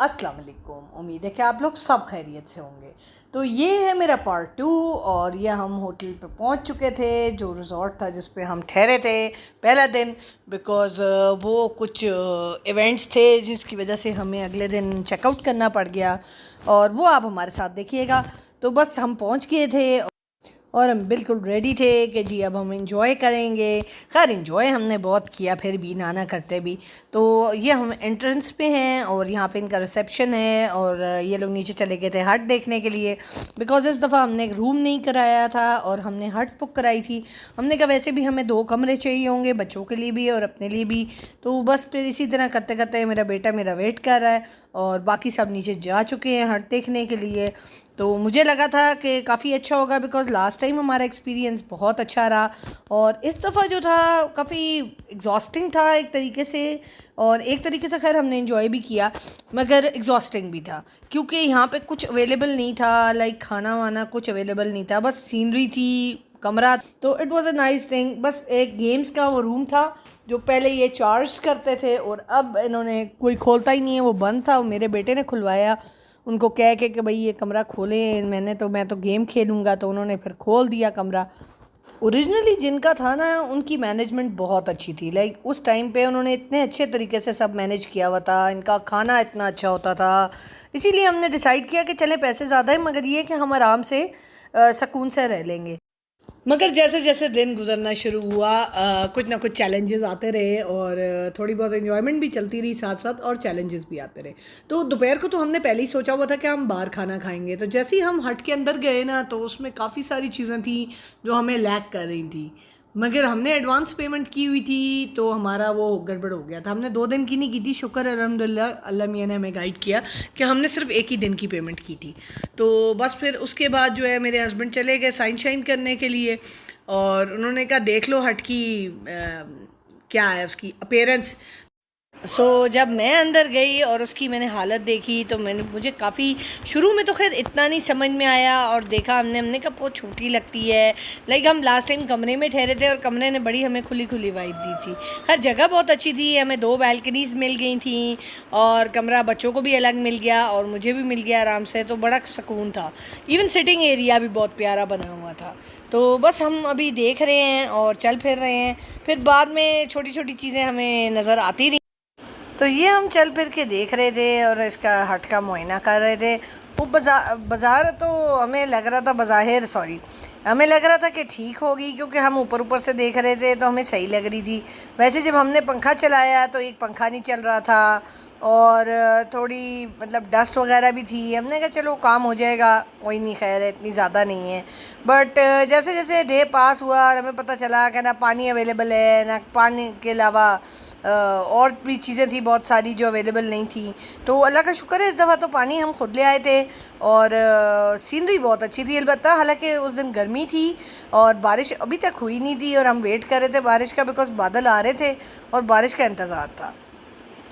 अस्सलाम वालेकुम। उम्मीद है कि आप लोग सब खैरियत से होंगे। तो ये है मेरा पार्ट 2 और ये हम होटल पे पहुंच चुके थे, जो रिज़ॉर्ट था जिस पे हम ठहरे थे पहला दिन। बिकॉज़ वो कुछ इवेंट्स थे जिसकी वजह से हमें अगले दिन चेकआउट करना पड़ गया, और वो आप हमारे साथ देखिएगा। तो बस हम पहुंच गए थे और हम बिल्कुल रेडी थे कि जी अब हम इंजॉय करेंगे। खैर इंजॉय हमने बहुत किया, फिर भी नाना करते भी। तो ये हम एंट्रेंस पे हैं और यहाँ पे इनका रिसेप्शन है, और ये लोग नीचे चले गए थे हट देखने के लिए। बिकॉज़ इस दफ़ा हमने एक रूम नहीं कराया था और हमने हट बुक कराई थी। हमने कहा वैसे भी हमें 2 कमरे चाहिए होंगे, बच्चों के लिए भी और अपने लिए भी। तो बस फिर इसी तरह करते करते मेरा बेटा मेरा वेट कर रहा है और बाकी सब नीचे जा चुके हैं हट देखने के लिए। तो मुझे लगा था कि काफ़ी अच्छा होगा, बिकॉज़ लास्ट टाइम हमारा एक्सपीरियंस बहुत अच्छा रहा, और इस दफ़ा जो था काफ़ी एग्जॉस्टिंग था एक तरीके से। और एक तरीके से खैर हमने इन्जॉय भी किया, मगर एग्जॉस्टिंग भी था क्योंकि यहाँ पे कुछ अवेलेबल नहीं था, लाइक खाना वाना कुछ अवेलेबल नहीं था, बस सीनरी थी, कमरा। तो it was a nice thing. बस एक गेम्स का वो रूम था जो पहले ये चार्ज करते थे और अब इन्होंने कोई खोलता ही नहीं है, वो बंद था। मेरे बेटे ने खुलवाया उनको कह के कि भाई ये कमरा खोलें, मैं तो गेम खेलूँगा, तो उन्होंने फिर खोल दिया कमरा। ओरिजिनली जिनका था ना, उनकी मैनेजमेंट बहुत अच्छी थी। लाइक उस टाइम पे उन्होंने इतने अच्छे तरीके से सब मैनेज किया हुआ था, इनका खाना इतना अच्छा होता था। इसीलिए हमने डिसाइड किया कि चले पैसे ज़्यादा है मगर ये कि हम आराम से सुकून से रह लेंगे। मगर जैसे जैसे दिन गुजरना शुरू हुआ कुछ ना कुछ चैलेंजेस आते रहे, और थोड़ी बहुत एंजॉयमेंट भी चलती रही साथ साथ, और चैलेंजेस भी आते रहे। तो दोपहर को तो हमने पहले ही सोचा हुआ था कि हम बाहर खाना खाएंगे। तो जैसे ही हम हट के अंदर गए ना, तो उसमें काफ़ी सारी चीज़ें थी जो हमें लैक कर रही थी, मगर हमने एडवांस पेमेंट की हुई थी तो हमारा वो गड़बड़ हो गया था। हमने 2 दिन की नहीं की थी, शुक्र है अल्हम्दुलिल्लाह, अल्लाह मियाँ ने हमें गाइड किया कि हमने सिर्फ एक ही दिन की पेमेंट की थी। तो बस फिर उसके बाद जो है मेरे हस्बैंड चले गए साइन शाइन करने के लिए, और उन्होंने कहा देख लो हट की क्या है उसकी अपीयरेंस। जब मैं अंदर गई और उसकी मैंने हालत देखी तो मुझे काफ़ी, शुरू में तो खैर इतना नहीं समझ में आया, और देखा हमने कहा बहुत छोटी लगती है। लाइक हम लास्ट टाइम कमरे में ठहरे थे और कमरे ने बड़ी हमें खुली खुली वाइब दी थी। हर जगह बहुत अच्छी थी, हमें 2 बैल्कनीज़ मिल गई थी और कमरा बच्चों को भी अलग मिल गया और मुझे भी मिल गया आराम से, तो बड़ा सुकून था। इवन सिटिंग एरिया भी बहुत प्यारा बना हुआ था। तो बस हम अभी देख रहे हैं और चल फिर रहे हैं, फिर बाद में छोटी छोटी चीज़ें हमें नज़र आती रही। तो ये हम चल फिर के देख रहे थे और इसका हट का मुआयना कर रहे थे। वो बाज़ार तो हमें लग रहा था, बज़ाहिर सॉरी, हमें लग रहा था कि ठीक होगी क्योंकि हम ऊपर ऊपर से देख रहे थे तो हमें सही लग रही थी। वैसे जब हमने पंखा चलाया तो एक पंखा नहीं चल रहा था, और थोड़ी मतलब डस्ट वगैरह भी थी। हमने कहा चलो काम हो जाएगा, कोई नहीं, खैर है इतनी ज़्यादा नहीं है। बट जैसे जैसे डे पास हुआ और हमें पता चला कि ना पानी अवेलेबल है, ना पानी के अलावा और भी चीज़ें थी बहुत सारी जो अवेलेबल नहीं थी। तो अल्लाह का शुक्र है इस दफ़ा तो पानी हम खुद ले आए थे, और सीनरी बहुत अच्छी थी। अलबत्ता हालांकि उस दिन गर्मी थी और बारिश अभी तक हुई नहीं थी, और हम वेट कर रहे थे बारिश का, बिकॉज़ बादल आ रहे थे और बारिश का इंतज़ार था।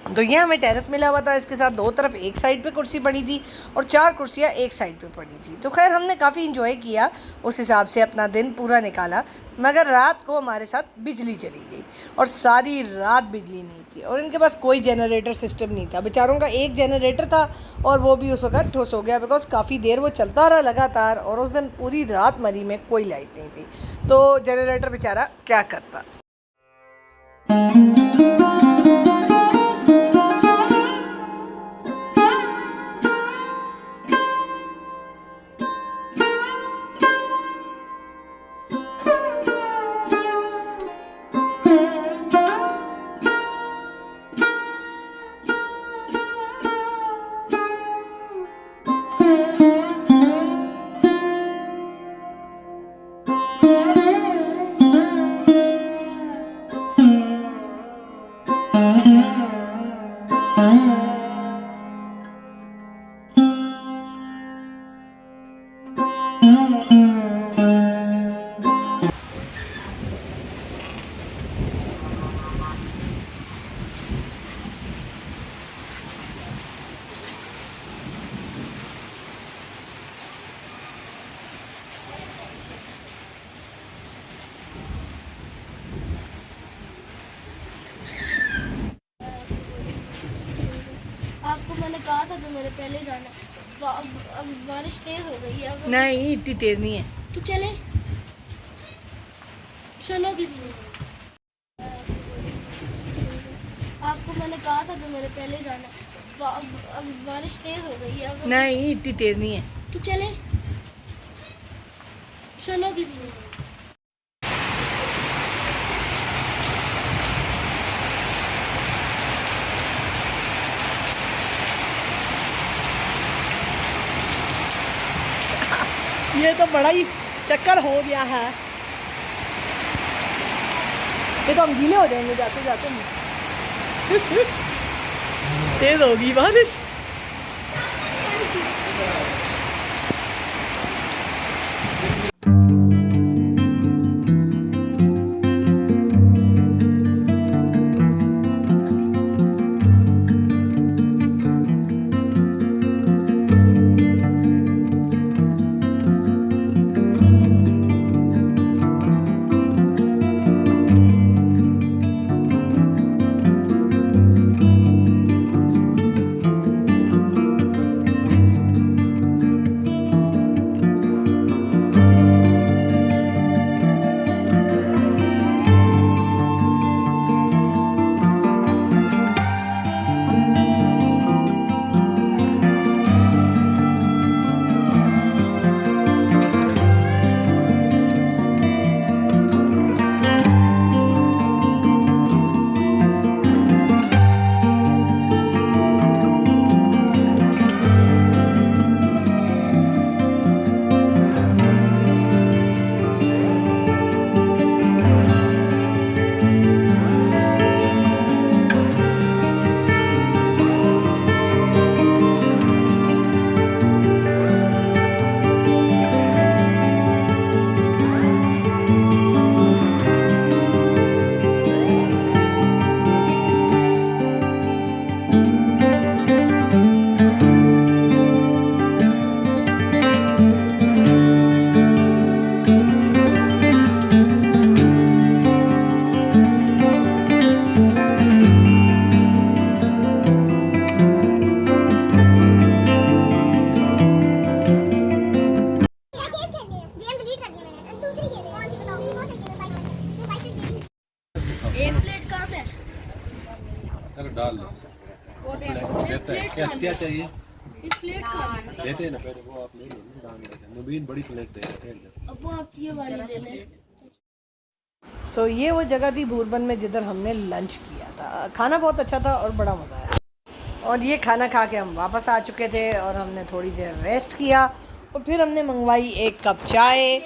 तो ये हमें टेरेस मिला हुआ था, इसके साथ 2 तरफ एक साइड पे कुर्सी पड़ी थी और 4 कुर्सियाँ एक साइड पे पड़ी थी। तो खैर हमने काफ़ी इंजॉय किया, उस हिसाब से अपना दिन पूरा निकाला। मगर रात को हमारे साथ बिजली चली गई और सारी रात बिजली नहीं थी, और इनके पास कोई जनरेटर सिस्टम नहीं था। बेचारों का एक जनरेटर था और वो भी उस वक्त ठुस हो गया, बिकॉज काफ़ी देर वो चलता रहा लगातार, और उस दिन पूरी रात मरी में कोई लाइट नहीं थी। तो जनरेटर बेचारा क्या करता। आपको मैंने कहा था मेरे पहले जाना है। अब बारिश तेज हो गई है। अब नहीं, इतनी तेज नहीं है। तो चले, चलो किसी। आपको मैंने कहा था कि मेरे पहले जाना है। अब बारिश तेज हो गई है। अब नहीं, इतनी तेज नहीं है। तो चले, चलो किसी। ये तो बड़ा ही चक्कर हो गया है। ये तो हम गीले हो जाएंगे जाते जाते। तेज होगी बारिश। एक प्लेट कहाँ पे? चलो डाल लो। देता है क्या क्या चाहिए? एक प्लेट कहाँ है? देते हैं ना, पहले वो आप ले लो ना, डाल देते हैं। मुबीन बड़ी प्लेट दे रहे हैं। अब वो आप ये वाली ले लें। सो ये वो जगह थी भूरबन में जिधर हमने लंच किया था। खाना बहुत अच्छा था और बड़ा मज़ा आया। और ये खाना खा के हम वापस आ चुके थे और हमने थोड़ी देर रेस्ट किया और फिर हमने मंगवाई एक कप चाय।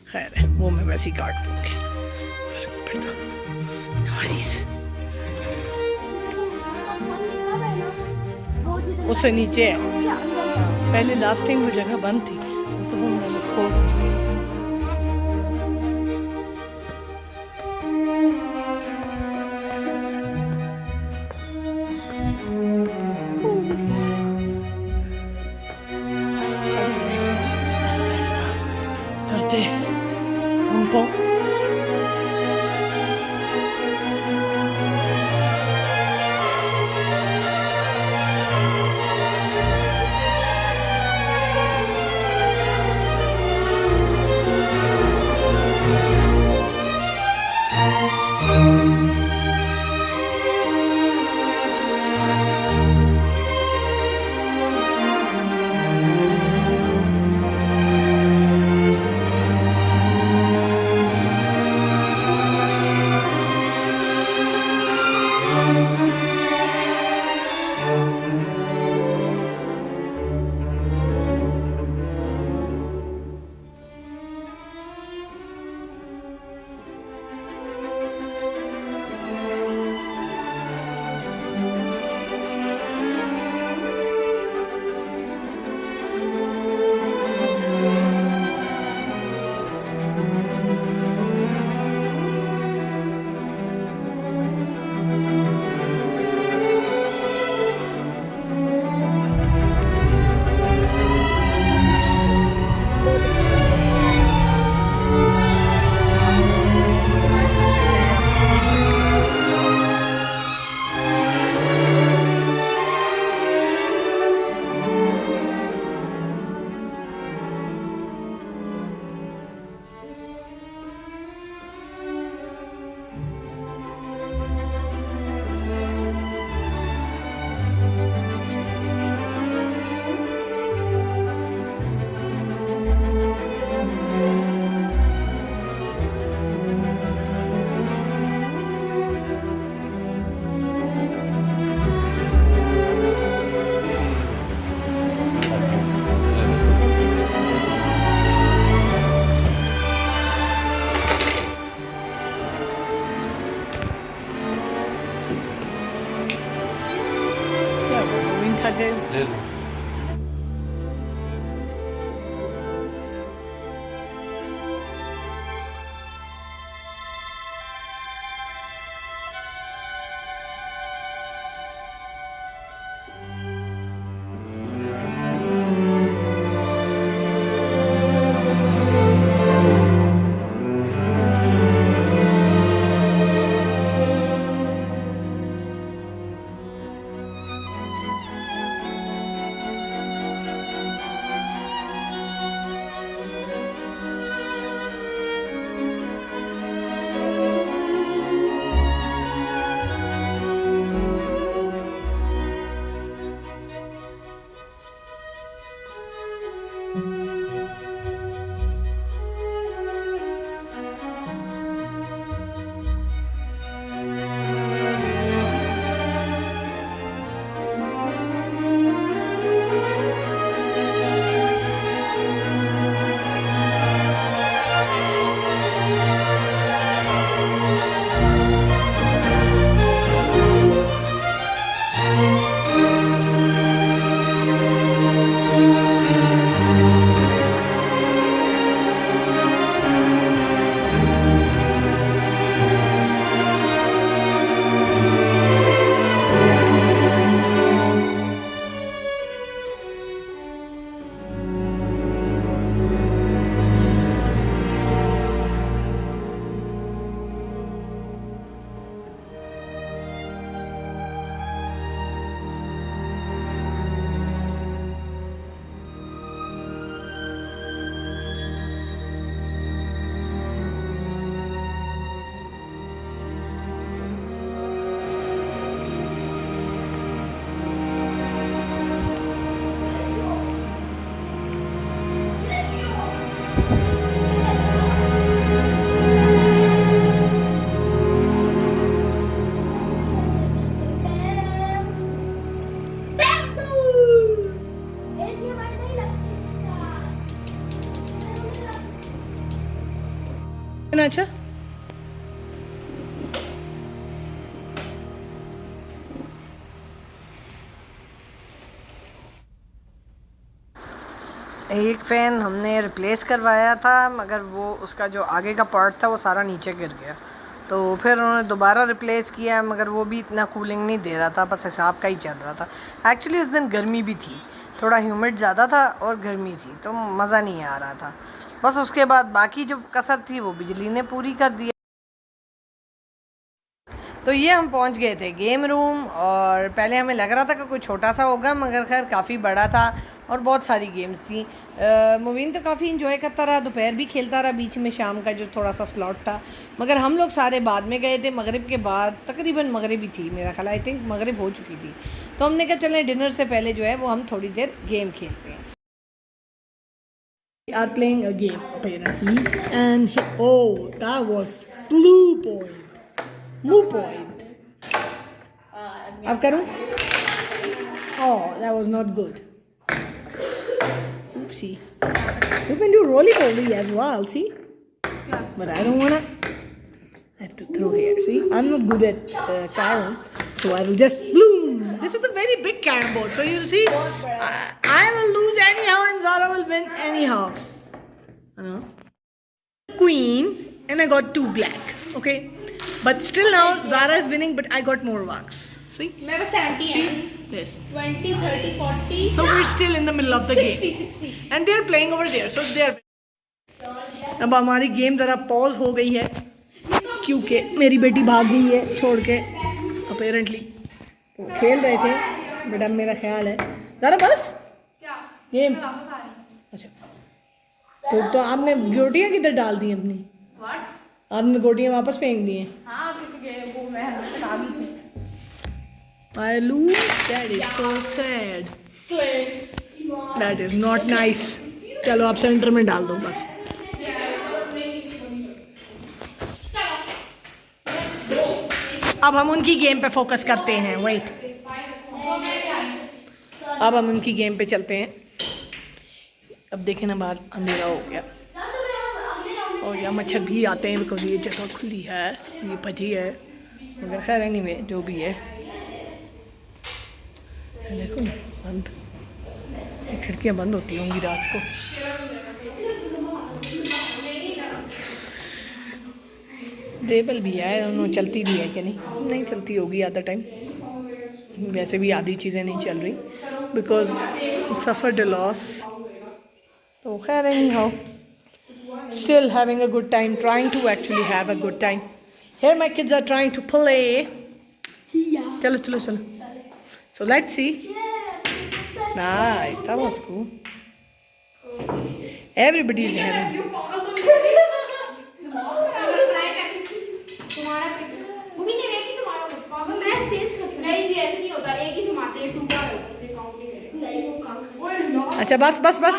खैर है, वो मैं वैसे ही काट दूँगी, फर्क नहीं पड़ता। उससे नीचे है। पहले लास्ट टाइम वो जगह बंद थी, उस दफा मैंने खोल करते हमको ओके ले लो। अच्छा एक फ़ैन हमने रिप्लेस करवाया था, मगर वो उसका जो आगे का पार्ट था वो सारा नीचे गिर गया, तो फिर उन्होंने दोबारा रिप्लेस किया, मगर वो भी इतना कूलिंग नहीं दे रहा था, बस हिसाब का ही चल रहा था। एक्चुअली उस दिन गर्मी भी थी, थोड़ा ह्यूमिड ज़्यादा था और गर्मी थी, तो मज़ा नहीं आ रहा था। बस उसके बाद बाकी जो कसर थी वो बिजली ने पूरी कर दिया। तो ये हम पहुंच गए थे गेम रूम, और पहले हमें लग रहा था कि कोई छोटा सा होगा, मगर खैर काफ़ी बड़ा था और बहुत सारी गेम्स थी। मुबीन तो काफ़ी इंजॉय करता रहा, दोपहर भी खेलता रहा, बीच में शाम का जो थोड़ा सा स्लॉट था, मगर हम लोग सारे बाद में गए थे, मगरिब के बाद, तकरीबन मगरिब ही थी मेरा ख्याल, आई थिंक मगरिब हो चुकी थी, तो हमने कहा चलें डिनर से पहले जो है वो हम थोड़ी देर गेम खेलते हैं। Are playing a game apparently, and oh, that was blue point, blue point. अब करूँ? Oh, that was not good. Oopsie. You can do roly-poly as well, see? But I don't wanna. I have to throw here. See, I'm not good at carom, so I will just bloom. This is a very big carom board, so you see, I will lose anyhow, and Zara will win anyhow. Queen, and I got 2 black. Okay, but still now Zara is winning, but I got more marks. See? मैं बस 70 है. Yes. 20, 30, 40. So we're still in the middle of the 60, game. 60. And they're playing over there, so they're. अब हमारी game ज़रा pause हो गई है, क्योंकि मेरी बेटी भाग गई है छोड़ के, अपेरेंटली वो खेल रहे थे, बट अब मेरा ख्याल है ज़रा बस गेम। अच्छा, तो आपने गोटियाँ किधर डाल दी अपनी? आपने गोटियाँ वापस फेंक दी हैं? हाँ, वो मैं चाबी थी. I lose. That is so sad. That is not nice. चलो आप सेंटर में डाल दो बस. अब हम उनकी गेम पे फोकस करते हैं. वेट, अब हम उनकी गेम पे चलते हैं. अब देखें ना, बाहर अंधेरा हो गया और यहाँ मच्छर भी आते हैं, बिकॉज ये जगह खुली है, ये भजी है, मगर खैर एनीवे जो भी है, देखो ना बंद, ये खिड़कियाँ बंद होती होंगी रात को। देवल भी है, उन्होंने चलती भी है कि नहीं चलती होगी आधा टाइम, वैसे भी आधी चीज़ें नहीं चल रही बिकॉज सफ़र्ड लॉस। तो खैर any how, still having a good time, trying to actually have a good time. Here my kids are trying to play. Chalo, chalo, chalo. So let's see. Nice, that was cool. Everybody is having. अच्छा बस बस बस,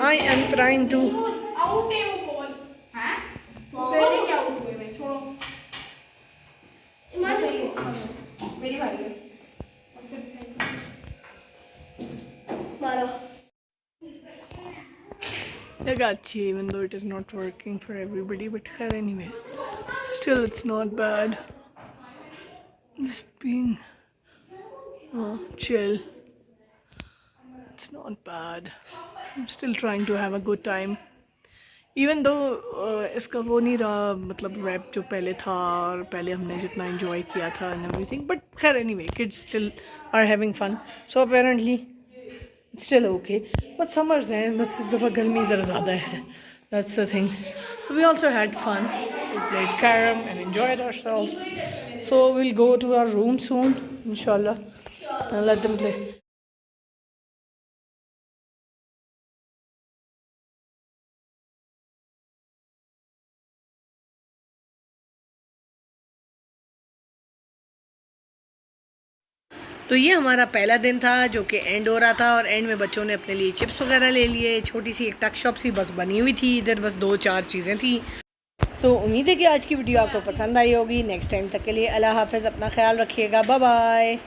I am trying to. Lagachi, even though it is not working for everybody, but anyway, still it's not bad. Just being chill. It's not bad. I'm still trying to have a good time. Even though इसका वो नहीं रहा, मतलब rap जो पहले था और पहले हमने जितना enjoy किया था and everything, but खैर anyway, kids still are having fun. So apparently it's still okay. But summers हैं, बस इस दफ़ा गर्मी ज़रा ज़्यादा है. That's the thing. So we also had fun. We played carom and enjoyed ourselves. So we'll go to our room soon, inshallah, and let them play. तो ये हमारा पहला दिन था जो कि एंड हो रहा था, और एंड में बच्चों ने अपने लिए चिप्स वगैरह ले लिए। छोटी सी एक टक शॉप सी बस बनी हुई थी, इधर बस 2-4 चीज़ें थी। सो उम्मीद है कि आज की वीडियो आपको पसंद आई होगी। नेक्स्ट टाइम तक के लिए अल्लाह हाफ़िज़, अपना ख्याल रखिएगा, बाय बाय।